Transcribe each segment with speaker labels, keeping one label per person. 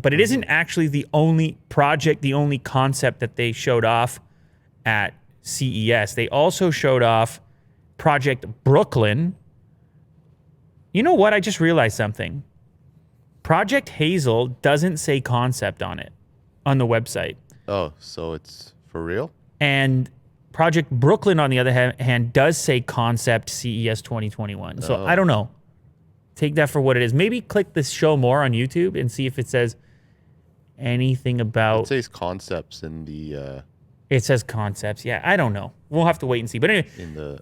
Speaker 1: But it isn't actually the only project, the only concept that they showed off at CES. They also showed off Project Brooklyn. You know what? I just realized something. Project Hazel doesn't say concept on it, on the website.
Speaker 2: Oh, so it's for real?
Speaker 1: And Project Brooklyn, on the other hand, does say concept CES 2021. So I don't know. Take that for what it is. Maybe click this show more on YouTube and see if it says anything about...
Speaker 2: It says concepts in the...
Speaker 1: It says concepts. Yeah, I don't know. We'll have to wait and see. But anyway,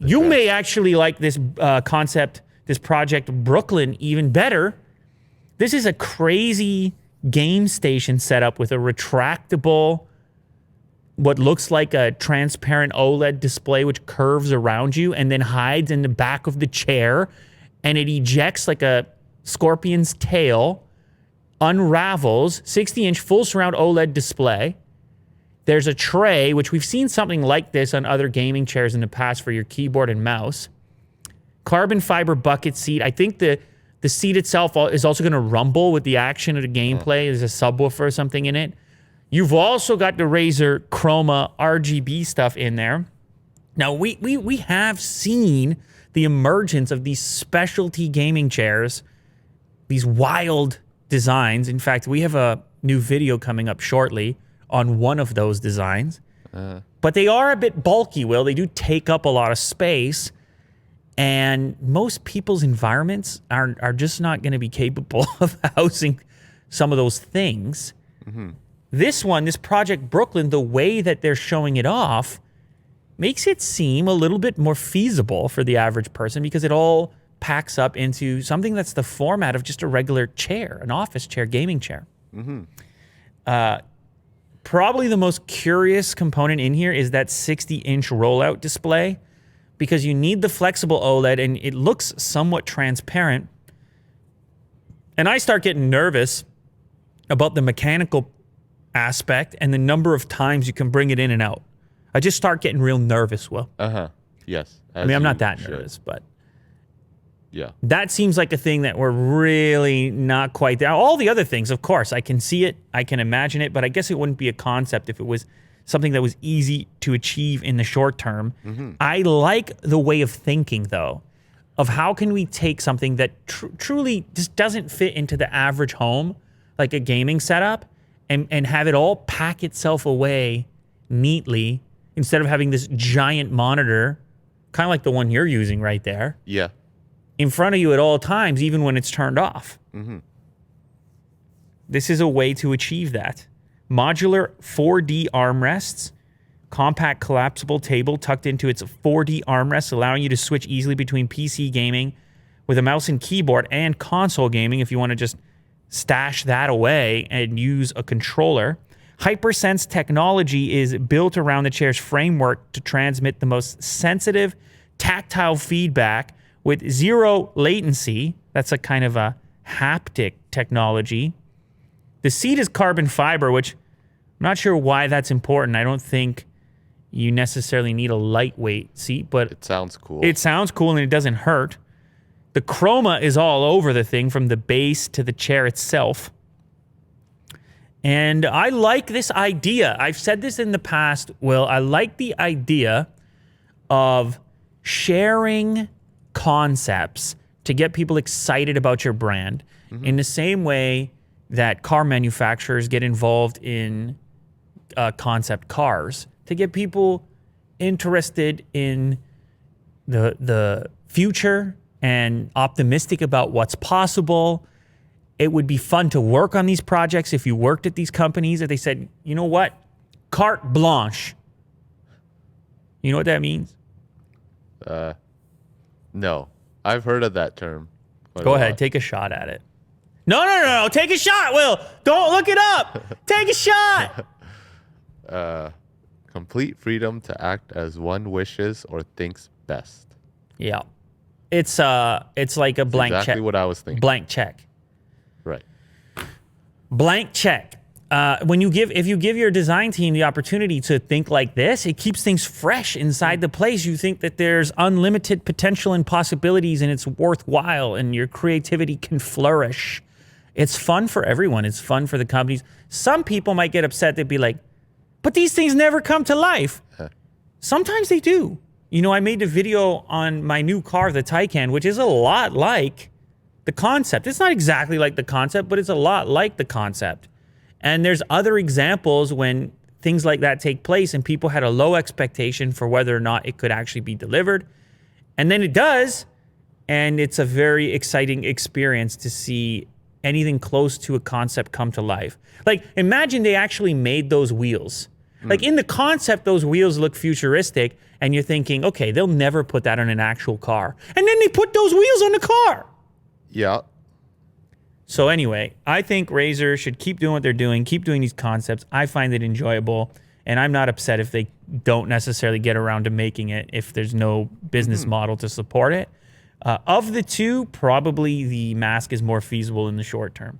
Speaker 1: you
Speaker 2: address.
Speaker 1: may actually like this concept, this Project Brooklyn, even better. This is a crazy game station setup with a retractable, what looks like a transparent OLED display which curves around you and then hides in the back of the chair, and it ejects like a scorpion's tail, unravels, 60-inch full surround OLED display. There's a tray, which we've seen something like this on other gaming chairs in the past for your keyboard and mouse. Carbon fiber bucket seat. I think the seat itself is also going to rumble with the action of the gameplay. There's a subwoofer or something in it. You've also got the Razer Chroma RGB stuff in there. Now, we have seen the emergence of these specialty gaming chairs, these wild designs. In fact, we have a new video coming up shortly on one of those designs. But they are a bit bulky, Will. They do take up a lot of space. And most people's environments are just not going to be capable of housing some of those things. This one, this Project Brooklyn, the way that they're showing it off makes it seem a little bit more feasible for the average person because it all packs up into something that's the format of just a regular chair, an office chair, gaming chair. Probably the most curious component in here is that 60-inch rollout display, because you need the flexible OLED and it looks somewhat transparent. And I start getting nervous about the mechanical aspect and the number of times you can bring it in and out. I just start getting real nervous, Will.
Speaker 2: Yes.
Speaker 1: I mean, I'm not that nervous, but
Speaker 2: yeah,
Speaker 1: that seems like a thing that we're really not quite there. All the other things, of course, I can see it, I can imagine it, but I guess it wouldn't be a concept if it was something that was easy to achieve in the short term. I like the way of thinking, though, of how can we take something that truly just doesn't fit into the average home, like a gaming setup, and have it all pack itself away neatly instead of having this giant monitor, kind of like the one you're using right there, in front of you at all times, even when it's turned off. This is a way to achieve that. Modular 4D armrests, compact collapsible table tucked into its 4D armrests, allowing you to switch easily between PC gaming with a mouse and keyboard and console gaming if you want to just stash that away and use a controller. HyperSense technology is built around the chair's framework to transmit the most sensitive tactile feedback with zero latency. That's a kind of a haptic technology. The seat is carbon fiber, which I'm not sure why that's important. I don't think you necessarily need a lightweight seat, but
Speaker 2: it sounds cool.
Speaker 1: It sounds cool and it doesn't hurt. The chroma is all over the thing from the base to the chair itself. And I like this idea. I've said this in the past, Will. I like the idea of sharing concepts to get people excited about your brand in the same way that car manufacturers get involved in concept cars to get people interested in the future and optimistic about what's possible. It would be fun to work on these projects if you worked at these companies, if they said, you know what, carte blanche. You know what that means?
Speaker 2: No. I've heard of that term.
Speaker 1: Go ahead, take a shot at it. No, take a shot, Will. Don't look it up. Take a shot.
Speaker 2: Complete freedom to act as one wishes or thinks best.
Speaker 1: Yeah. It's like a blank check.
Speaker 2: Exactly what I was thinking.
Speaker 1: Blank check.
Speaker 2: Right.
Speaker 1: Blank check. If you give your design team the opportunity to think like this, it keeps things fresh inside the place. You think that there's unlimited potential and possibilities and it's worthwhile and your creativity can flourish. It's fun for everyone. It's fun for the companies. Some people might get upset. They'd be like, but these things never come to life. Sometimes they do. You know, I made a video on my new car, the Taycan, which is a lot like the concept. It's not exactly like the concept, but it's a lot like the concept. And there's other examples when things like that take place and people had a low expectation for whether or not it could actually be delivered. And then it does. And it's a very exciting experience to see anything close to a concept come to life. Like, imagine they actually made those wheels. Like, in the concept, those wheels look futuristic, and you're thinking, okay, they'll never put that on an actual car. And then they put those wheels on the car.
Speaker 2: Yeah.
Speaker 1: So anyway, I think Razer should keep doing what they're doing, keep doing these concepts. I find it enjoyable, and I'm not upset if they don't necessarily get around to making it if there's no business model to support it. Of the two, probably the mask is more feasible in the short term.